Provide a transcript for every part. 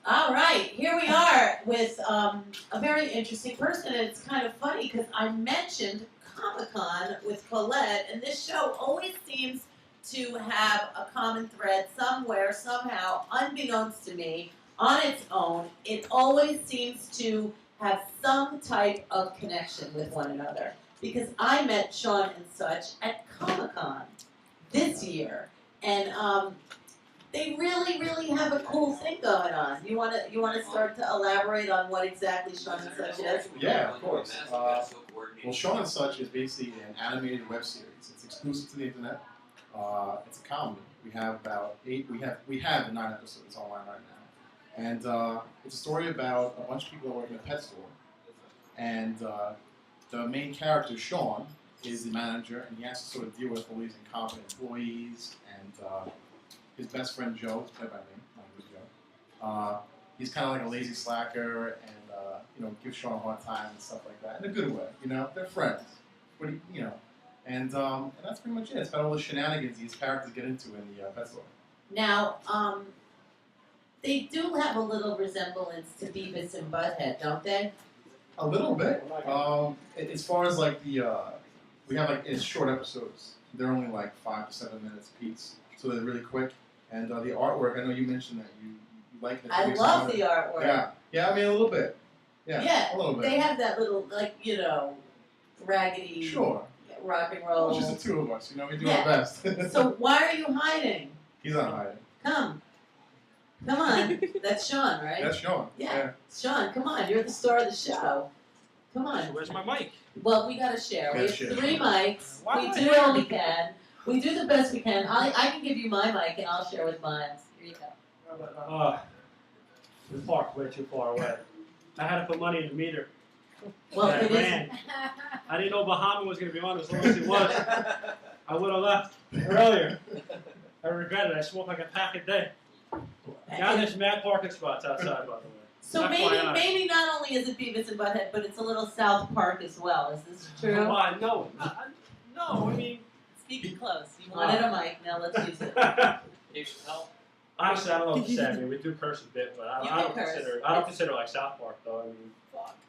All right, here we are with a very interesting person, and it's kind of funny because I mentioned Comic-Con with Colette, and this show always seems to have a common thread somewhere, somehow, unbeknownst to me, on its own. It always seems to have some type of connection with one another because I met Sean and such at Comic-Con this year, and they really, really have a cool thing going on. You wanna start to elaborate on what exactly Sean and Such is? Yeah, of course. Well, Sean and Such is basically an animated web series. It's exclusive to the internet. It's a comedy. We have about 8. We have 9 episodes online right now, and it's a story about a bunch of people that work in a pet store, and the main character Sean is the manager, and he has to sort of deal with all these incompetent employees and. His best friend Joe, played by me, my name is Joe. He's kind of like a lazy slacker, and gives Sean a hard time and stuff like that in a good way. They're friends, but and that's pretty much it. It's about all the shenanigans these characters get into in the pet store. Now, they do have a little resemblance to Beavis and Butthead, don't they? A little bit. As far as like we have like it's short episodes. They're only like 5 to 7 minutes apiece, so they're really quick. And the artwork, I know you mentioned that you like it. I love the artwork. Yeah, I mean a little bit. Yeah, a little bit. They have that little, raggedy rock and roll. Well, it's just the two of us, we do our best. So why are you hiding? He's not hiding. Come on. That's Sean, right? That's Sean. Yeah. Sean, come on. You're the star of the show. Come on. Where's my mic? Well, we got to share. We have 3 mics. Why We do what we can. We do the best we can. I can give you my mic and I'll share with mine. Here you go. We parked way too far away. I had to put money in the meter. Well, I it ran. I didn't know Bahama was going to be on as long as he was. I would have left earlier. I regret it. I smoke like a pack a day. Now there's mad parking spots outside, by the way. So maybe not only is it Beavis and Butthead, but it's a little South Park as well. Is this true? No, I mean... Speaking close. You wanted a mic, now let's use it. Honestly, I don't know what to say. I mean, we do curse a bit, but I don't consider like South Park, though. I mean,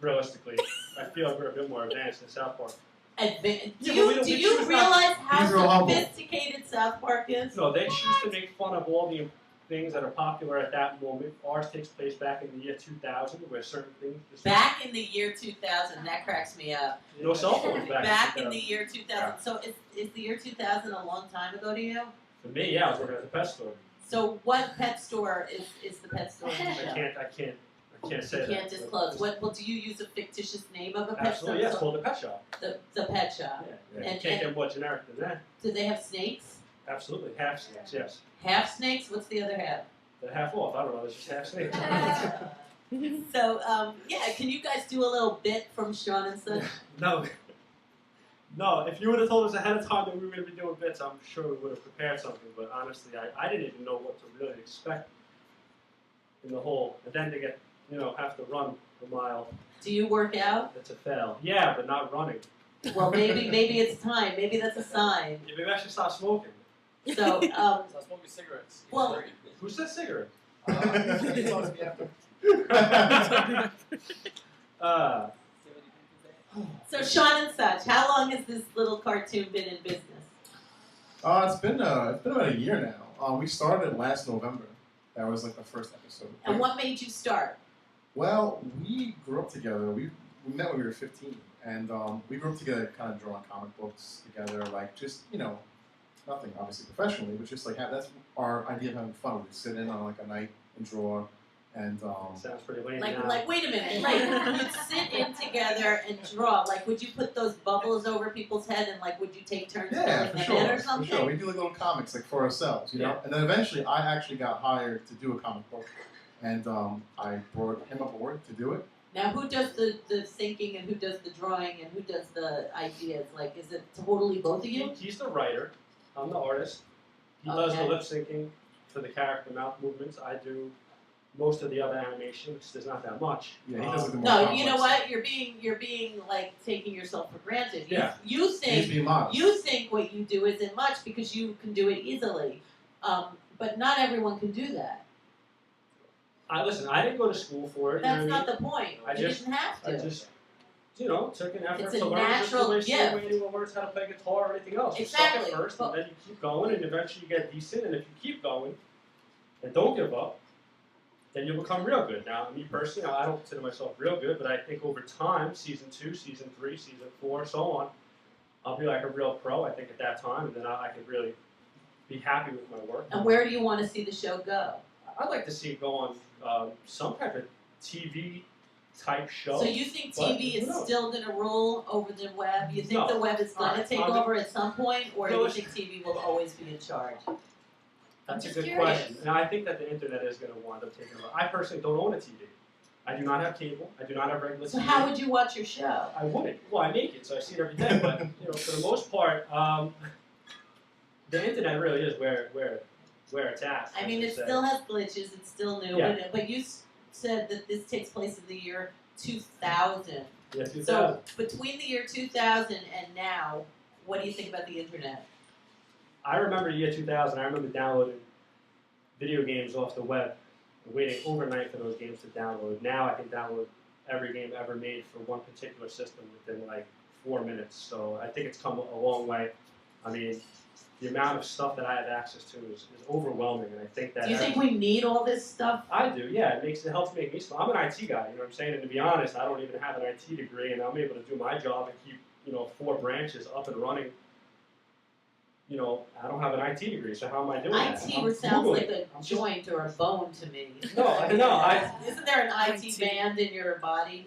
realistically, I feel like we're a bit more advanced than South Park. Do you realize how sophisticated South Park is? No, they choose to make fun of all the things that are popular at that moment. Ours takes place back in the year 2000, where certain things... Back in the year 2000, that cracks me up. No cell phones back in the year 2000. Yeah. So is the year 2000 a long time ago to you? For me, yeah, I was working at the pet store. So what pet store is the pet store? I can't say that. You can't disclose. Well, do you use a fictitious name of a pet store? Absolutely, yeah, it's called the pet shop. The pet shop. Yeah. And you can't get more generic than that. Do they have snakes? Absolutely, half snakes, yes. Half snakes? What's the other half? The half off. I don't know. There's just half snakes. So, can you guys do a little bit from Sean and Such? No, if you would have told us ahead of time that we were going to be doing bits, I'm sure we would have prepared something. But honestly, I didn't even know what to really expect in the whole. And then to get, have to run a mile. Do you work out? It's a fail. Yeah, but not running. Well, maybe it's time. Maybe that's a sign. Yeah, maybe I should stop smoking. So, stop smoking cigarettes. Well, who said cigarettes? You talk to me after. So Sean and Such, how long has this little cartoon been in business? It's been about a year now. We started last November. That was like the first episode. And what made you start? Well, we grew up together. We met when we were 15, and we grew up together, kind of drawing comic books together, like just nothing obviously professionally, but just like that's our idea of having fun. We'd sit in on like a night and draw. And sounds pretty lame. Like wait a minute. Like you'd sit in together and draw. Like would you put those bubbles over people's head and like would you take turns filling them in or something? For sure. We do like little comics like for ourselves, Yeah. And then eventually I actually got hired to do a comic book, and I brought him aboard to do it. Now who does the thinking and who does the drawing and who does the ideas? Like is it totally both of you? He's the writer. I'm the artist. He does the lip syncing for the character mouth movements. I do most of the other animation, which there's not that much. Yeah, he does no, you know what? You're being like taking yourself for granted. You think what you do isn't much because you can do it easily, but not everyone can do that. Listen, I didn't go to school for it. That's you know not the point. I You just- didn't have I to. just, you know, took an effort It's a to learn just the natural way gift. anyone learns how to play guitar or anything else. You Exactly, suck at first, but- and then you keep going, and eventually you get decent. And if you keep going and don't give up, then you'll become real good. Now, me personally, I don't consider myself real good, but I think over time, season 2, season 3, season 4, so on, I'll be like a real pro. I think at that time, and then I could really be happy with my work. And where do you want to see the show go? I'd like to see it go on some type of TV type show. So you think But TV who is knows? still going to rule over the web? You think No. the web is going to Alright, take I'll over at some point, or do No, you it's- think TV will always be in charge? That's a just good curious. question. And I think that the internet is going to wind up taking over. I personally don't own a TV. I do not have cable. I do not have regular So TV. how would you watch your show? I wouldn't. Well, I make it, so I see it every day. But you know, for the most part, the internet really is where it's at. I mean, as it they say. still has glitches. It's still new. Yeah. But you said that this takes place in the year 2000. Yeah, 2000. So between the year 2000 and now, what do you think about the internet? I remember the year 2000. I remember downloading video games off the web, and waiting overnight for those games to download. Now I can download every game ever made for one particular system within like 4 minutes. So I think it's come a long way. I mean, the amount of stuff that I have access to is overwhelming, and I think that Do you think we need all this stuff? I do, yeah. It helps make me smart. I'm an IT guy, you know what I'm saying? And to be honest, I don't even have an IT degree, and I'm able to do my job and keep, 4 branches up and running. You know, I don't have an IT degree, so how am I doing that? I'm IT sounds Googling like it. a I'm just- joint or a bone to me. No, Isn't there an IT band in your body?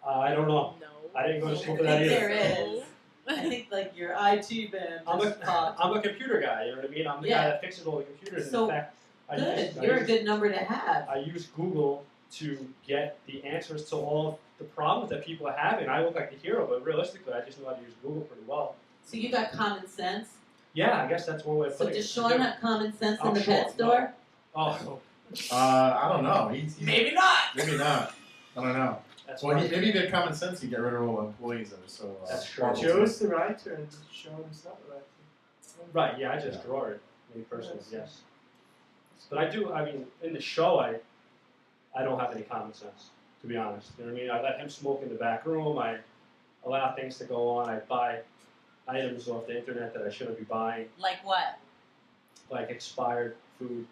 I don't know. No. I didn't go to school for I that think either. there is. I think like your IT band just popped. I'm a computer guy, you know what I mean? I'm the Yeah. guy that fixes all the computers. So, and in fact, Good. You're a good number to have. I use Google to get the answers to all the problems that people are having. I look like the hero, but realistically, I just know how to use Google pretty well. So you got common sense. Yeah, I guess that's one way of So putting it. does Sean have common sense in I'm the sure. pet store? Oh, I don't know. He's Maybe not. maybe not. I don't know. that's Well, right. maybe if he had common sense, he'd get rid of all the employees that are so. That's true. horrible. Joe's the writer and Sean is not the writer. Right, yeah, I just draw it. Me personally, yes. But I do, I mean, in the show, I don't have any common sense, to be honest. You know what I mean? I let him smoke in the back room. I allow things to go on. I buy items off the internet that I shouldn't be buying, Like what? like expired food.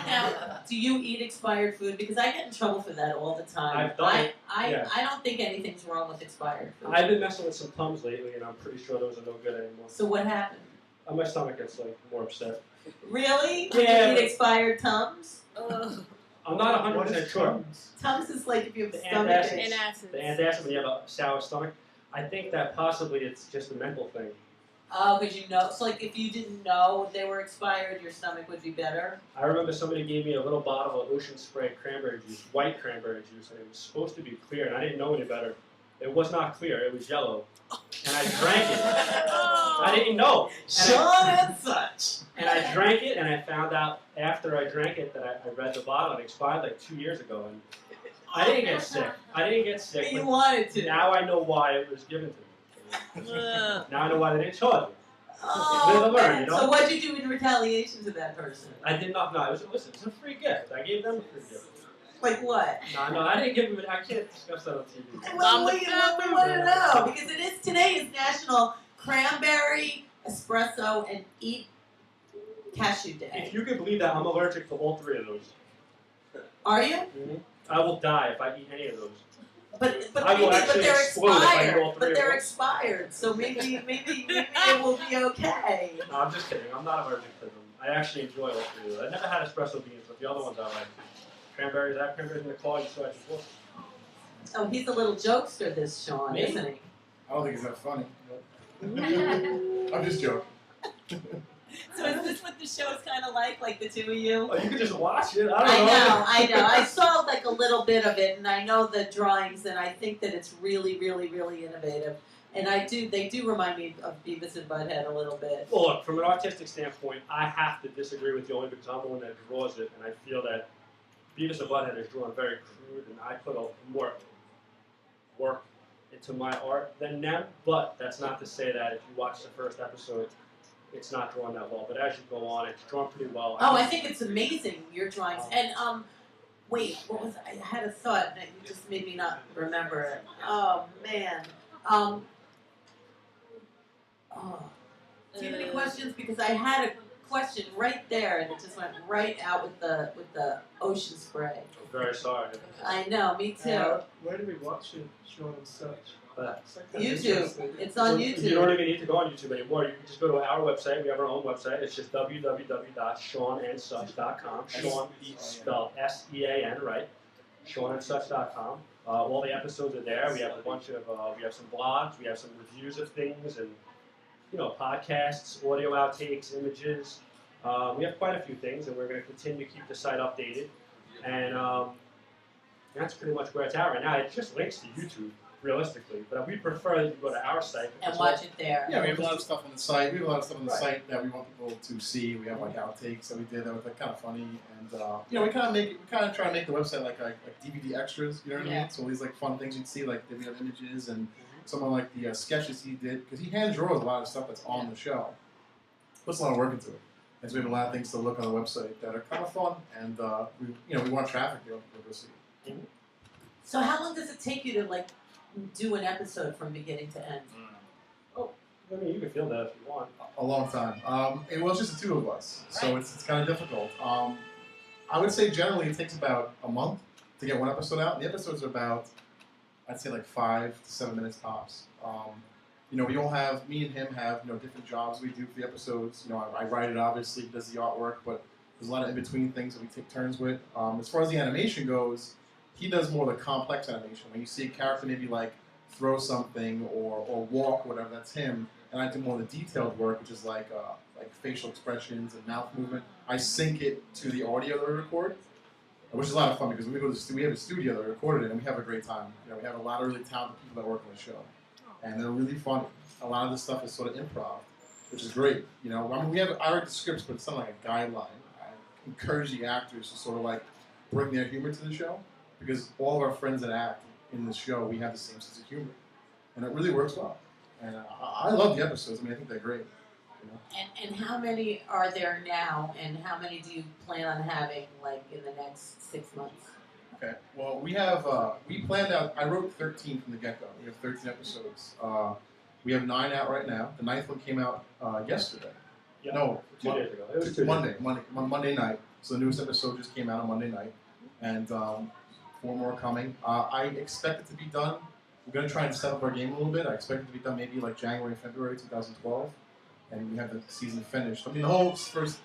Now, do you eat expired food? Because I get in trouble for that all the time. I've done it, I yeah. don't think anything's wrong with expired food. I've been messing with some Tums lately, and I'm pretty sure those are no good anymore. So what happened? My stomach gets like more upset. Really? Yeah. You eat expired Tums? I'm not 100% What is sure. Tums? Tums is like if you have The stomach antacids. ache. Antacids. The antacid when you have a sour stomach. I think that possibly it's just a mental thing. Oh, because you know. So like if you didn't know they were expired, your stomach would be better. I remember somebody gave me a little bottle of Ocean Spray cranberry juice, white cranberry juice, and it was supposed to be clear, and I didn't know any better. It was not clear, it was yellow. And I drank it. I didn't know. Sean and such. And I drank it, and I found out after I drank it that I read the bottle, and it expired like 2 years ago. And I didn't get sick. But you But wanted to. now I know why it was given to me. Ugh. Now I know why they didn't charge me. Oh, Live and learn, you know? So what'd you do in retaliation to that person? I did not know. Listen, it's a free gift. I gave them a free gift. Like what? No, I didn't give them. I can't discuss that on TV. Well, the we family want to know because it is today is National Cranberry Espresso and Eat Cashew Day. If you can believe that, I'm allergic to all 3 of those. Are you? I will die if I eat any of those. But I will maybe, actually but they're explode if I eat all expired. 3 But of they're them. expired, so maybe it will be okay. No, I'm just kidding. I'm not allergic to them. I actually enjoy all 3 of those. I never had espresso beans, but the other ones I like. Cranberries, I have cranberries in the car. You saw it before. Oh, he's a little jokester, this Sean, Me? isn't he? I don't think it's that funny. I'm just joking. So is this what the show's kind of like the two of you? Oh, you could just watch it. I don't know. I know. I saw like a little bit of it, and I know the drawings, and I think that it's really, really, really innovative. And they do remind me of Beavis and Butthead a little bit. Well, look, from an artistic standpoint, I have to disagree with you only because I'm the one that draws it, and I feel that Beavis and Butthead is drawn very crude, and I put more work into my art than them. But that's not to say that if you watch the first episode, it's not drawn that well. But as you go on, it's drawn pretty well. Oh, I think it's amazing, your drawings. And Wait, what was I had a thought that you just made me not remember it. Oh man. Oh. Do you have any questions? Because I had a question right there, and it just went right out with the ocean spray. I'm very sorry. I know, me too. Where do we watch it, Sean and such? But YouTube. It's on YouTube. You don't even need to go on YouTube anymore. You can just go to our website. We have our own website. It's just www.seanandsuch.com. Sean spelled S-E-A-N, right? Seanandsuch.com. All the episodes are there. We have a bunch of we have some blogs. We have some reviews of things and podcasts, audio outtakes, images. We have quite a few things, and we're going to continue to keep the site updated. And that's pretty much where it's at right now. It just links to YouTube, realistically, but we prefer that you go to our site and watch it there. Yeah, we have a lot of stuff on the site. We have a lot of stuff on the site that we want people to see. We have like outtakes that we did that were like kind of funny, and we kind of try to make the website like DVD extras. You know what I mean? So all these like fun things you'd see, like we have images and some of like the sketches he did, because he hand draws a lot of stuff that's on the show. Puts a lot of work into it, and so we have a lot of things to look on the website that are kind of fun, and we want traffic to go see. Mm-hmm. So how long does it take you to like do an episode from beginning to end? Oh, I mean, you can feel that if you want. A long time. It was just the two of us, so Right. it's kind of difficult. I would say generally it takes about a month to get one episode out. And the episodes are about, I'd say like 5 to 7 minutes tops. We all have, me and him have different jobs we do for the episodes. I write it, obviously, he does the artwork, but there's a lot of in-between things that we take turns with. As far as the animation goes, he does more of the complex animation. When you see a character maybe like throw something or walk or whatever, that's him. And I do more of the detailed work, which is like facial expressions and mouth movement. I sync it to the audio that we record, which is a lot of fun because when we go to we have a studio that we recorded it, and we have a great time. We have a lot of really talented people that work on the show, and they're really funny. A lot of the stuff is sort of improv, which is great. I write the scripts, but it's not like a guideline. I encourage the actors to sort of like bring their humor to the show, because all of our friends that act in the show, we have the same sense of humor, and it really works well. And I love the episodes. I mean, I think they're great. And how many are there now, and how many do you plan on having like in the next 6 months? Okay. Well, we have we planned out. I wrote 13 from the get-go. We have 13 episodes. We have 9 out right now. The 9th one came out yesterday. Yeah, No, 2 days ago. It was 2 days Monday night. So the newest episode just came out on Monday night, and 4 more coming. I expect it to be done. We're going to try and step up our game a little bit. I expect it to be done maybe like January, February 2012, and we have the season finished. I mean, the whole first.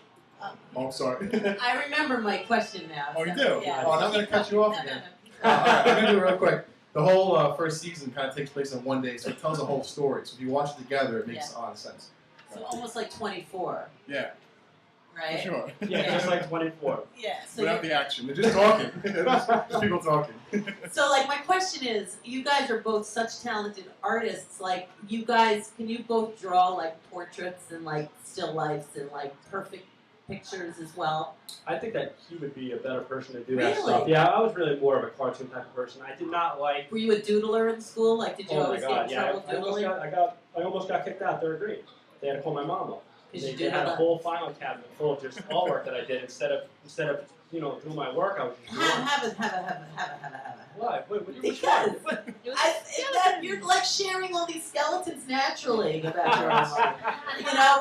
Oh, sorry. I remember my question now. Oh, you so, do? Yeah. Oh, I'm not going to cut you off No, again. no. All right, I'm going to do it real quick. The whole first season kind of takes place in one day, so it tells a whole story. So if you watch it together, it makes a lot of sense. So almost like 24, Yeah, right? for sure. Yeah, just like 24. Yeah. So Without the action. They're just talking. just people talking. So, like, my question is, you guys are both such talented artists. Like, you guys, can you both draw, like, portraits and, like, still lifes and, like, perfect pictures as well? I think that he would be a better person to do that Really? stuff. Yeah, I was really more of a cartoon type of person. I did not like. Were you a doodler in school? Like, did you Oh my always God! get in Yeah, trouble I doodling? almost got kicked out 3rd grade. They had to call my mom up. Because you They had a doodled. whole filing cabinet full of just all work that I did instead of doing my work. I was just doing. Have it. What? What do you Because what? you're like sharing all these skeletons naturally about your own life.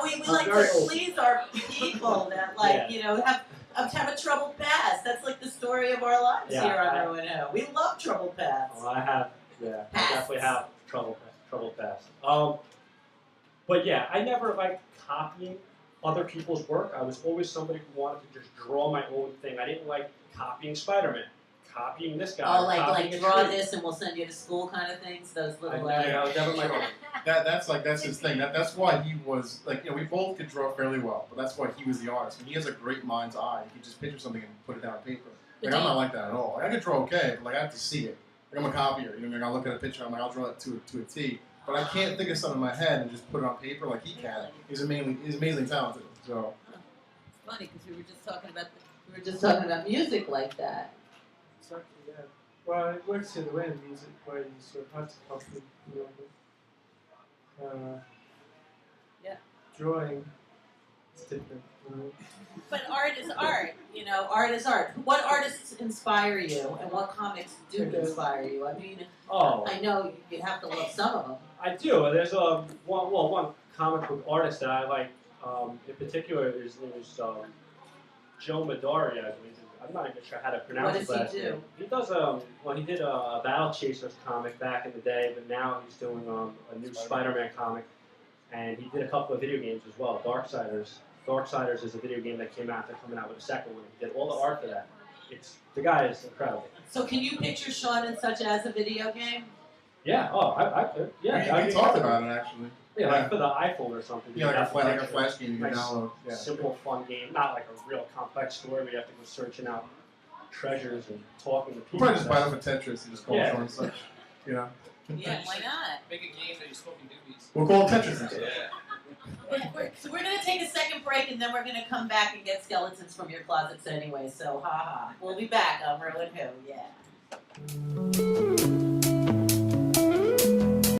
We like very to old. please our people that like have a troubled past. That's like the story of our lives Yeah, here on ReW. We love troubled pasts. Well, I have. Yeah, I Pasts. definitely have trouble past. But yeah, I never liked copying other people's work. I was always somebody who wanted to just draw my own thing. I didn't like copying Spider-Man, copying this guy. Oh, copying like a draw tree. this and we'll send you to school kind of things. Those little. I was never my own. That's his thing. That's why he was like, we both could draw fairly well, but that's why he was the artist. And he has a great mind's eye. He can just picture something and put it down on paper. Like, I'm not like that at all. Like, I can draw okay, but like I have to see it. Like, I'm a copier. I look at a picture. I'm like, I'll draw it to a T. But I can't think of something in my head and just put it on paper like he can. He's amazingly talented. So. It's funny because we were just talking about music like that. Exactly, yeah. Well, it works the other way in music where you sort of have to copy, Yeah. Drawing is different, But art is art, know, art is art. What artists inspire you, and what comics do inspire you? I mean, Oh, I know you have to love some of them. I do. There's one comic book artist that I like in particular. His name is Joe Midori, I believe. I'm not even sure how to pronounce his What last does he do? name. He does well, he did a Battle Chasers comic back in the day, but now he's doing a new Spider-Man comic, and he did a couple of video games as well. Darksiders is a video game that came out. They're coming out with a second one. He did all the art for that. The guy is incredible. So can you picture Sean in such as a video game? Yeah. Oh, I could. Yeah. We talked about it actually. Yeah, like for the iPhone or something. Yeah, like a flash game you can nice, download. Yeah. Simple, fun game. Not like a real complex story where you have to go searching out treasures and talking to people. We'll probably just buy them for Tetris and just call it Sean and such. You know? Yeah, why not? Make a game that you're smoking doobies. We'll call it Tetris instead. So we're going to take a second break, and then we're going to come back and get skeletons from your closets anyway. So, ha ha. We'll be back on ReW WhO. Yeah.